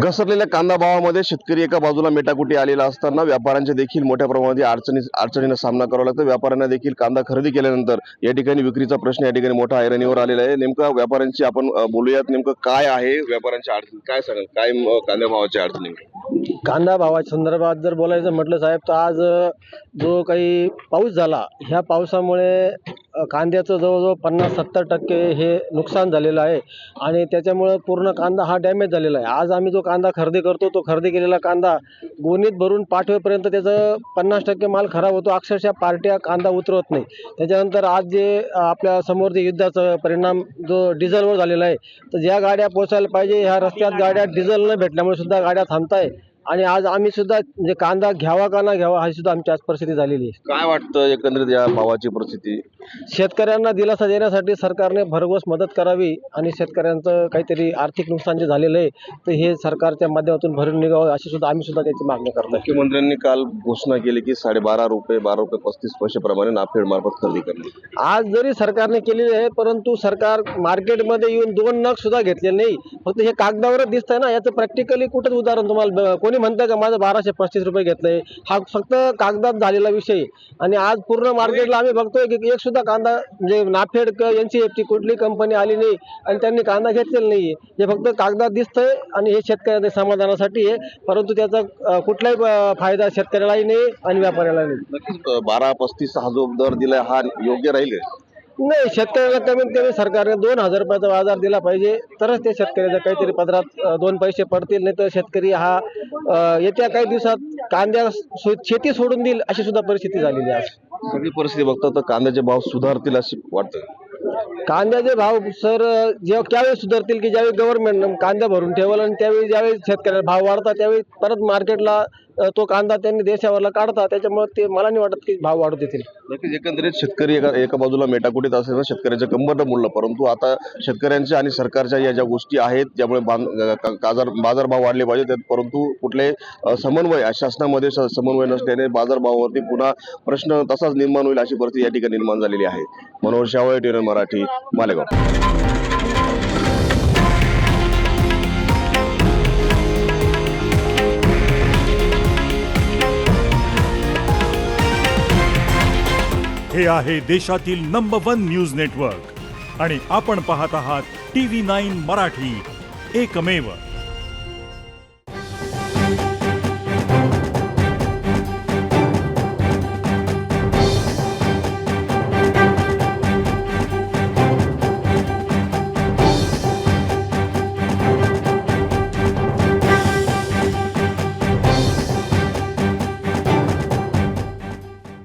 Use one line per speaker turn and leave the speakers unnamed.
घसरलेल्या कांदा भावामध्ये शेतकरी एका बाजूला मेटाकुटी आलेला असताना व्यापाऱ्यांचे देखील मोठ्या प्रमाणात अडचणींना सामना करावा लागतो। व्यापाऱ्यांना देखील कांदा खरेदी केल्यानंतर या ठिकाणी विक्रीचा प्रश्न या ठिकाणी मोठा ऐरणीवर आलेला आहे। नेमका व्यापाऱ्यांची आपण बोलूयात, नेमकं काय आहे व्यापाऱ्यांच्या अडचणी, काय सांगाल, काय कांदा भावाच्या अडचणी?
कांदा भावाच्या संदर्भात जर बोलायचं म्हटलं साहेब, तर आज जो काही पाऊस झाला, ह्या पावसामुळे कांद्याचं जवळजवळ 50-70% हे नुकसान झालेलं आहे आणि त्याच्यामुळं पूर्ण कांदा हा डॅमेज झालेला आहे। आज आम्ही जो कांदा खरेदी करतो, तो खरेदी केलेला कांदा गोणीत भरून पाठवेपर्यंत त्याचं 50% माल खराब होतो। अक्षरशः पार्ट्या कांदा उतरवत नाही। त्याच्यानंतर आज जे आपल्या समोर जे युद्धाचा परिणाम जो डिझेलवर झालेला आहे, तर ज्या गाड्या पोचायला पाहिजे ह्या रस्त्यात गाड्या डिझेल न भेटल्यामुळे सुद्धा गाड्या थांबताय आणि आज आम्ही सुद्धा म्हणजे कांदा घ्यावा का न घ्यावा ही सुद्धा आमची आज परिस्थिती झालेली आहे।
काय वाटतं एकंदरीत या भावाची परिस्थिती?
शेतकऱ्यांना दिलासा देण्यासाठी सरकारने भरघोस मदत करावी आणि शेतकऱ्यांचं काहीतरी आर्थिक नुकसान जे झालेलं आहे तर हे सरकारच्या माध्यमातून भरून निघावं अशी सुद्धा आम्ही सुद्धा त्याची मागणी करतो।
मुख्यमंत्र्यांनी काल घोषणा केली की 12.5 रुपये 12.35 प्रमाणे नाफेड मार्फत खरेदी करणार।
आज जरी सरकारने केलेली आहे, परंतु सरकार मार्केटमध्ये येऊन 2 नग सुद्धा घेतले नाही। फक्त हे कागदावरच दिसतंय ना, याचं प्रॅक्टिकली कुठंच उदाहरण तुम्हाला कोणी म्हणतं का माझं 1235 रुपये घेतलंय? हा फक्त कागदात झालेला विषय आणि आज पूर्ण मार्केटला आम्ही बघतोय की एक सुद्धा कांदा म्हणजे नाफेड NCFT कुठली कंपनी आली नाही आणि त्यांनी कांदा घेतलेला नाहीये। हे फक्त कागदात दिसतंय आणि हे शेतकऱ्यांच्या समाधानासाठी आहे, परंतु त्याचा कुठलाही फायदा शेतकऱ्यालाही नाही आणि व्यापाऱ्याला नाही।
नक्कीच 12.35 हा जो दर दिलाय हा योग्य राहील?
नाही, शेतकऱ्याला कमीत कमी सरकारने 2000 रुपयाचा बाजार दिला पाहिजे, तरच ते शेतकऱ्याच्या काहीतरी पदरात 2 पैसे पडतील। नाही तर शेतकरी हा येत्या काही दिवसात कांद्या शेती सोडून देईल अशी सुद्धा परिस्थिती झालेली आहे।
सगळी परिस्थिती बघता तर कांद्याचे भाव सुधारतील असे वाटतं?
कांद्याचे भाव सर त्यावेळी सुधारतील की ज्यावेळी गव्हर्नमेंट कांदा भरून ठेवल आणि त्यावेळी ज्यावेळी शेतकऱ्याला भाव वाढतात त्यावेळी परत मार्केटला तो कांदा त्यांनी देशावरला काढतात, त्याच्यामुळे ते मला नाही वाटत की भाव वाढू देतील।
नक्कीच एकंदरीत शेतकरी एका बाजूला मेटाकुटीत असेल शेतकऱ्याच्या कंबरनं बोललं, परंतु आता शेतकऱ्यांच्या आणि सरकारच्या या ज्या गोष्टी आहेत त्यामुळे बाजारभाव वाढले पाहिजे, परंतु कुठले समन्वय शासनामध्ये समन्वय नसल्याने बाजारभावावरती पुन्हा प्रश्न तसाच निर्माण होईल अशी परिस्थिती या ठिकाणी निर्माण झालेली आहे। मनोहर शावळे, TNN मराठी, मालेगाव।
हे आहे देशातील नंबर 1 न्यूज नेटवर्क आणि आपण पाहत आहात TV9 मराठी, एकमेव।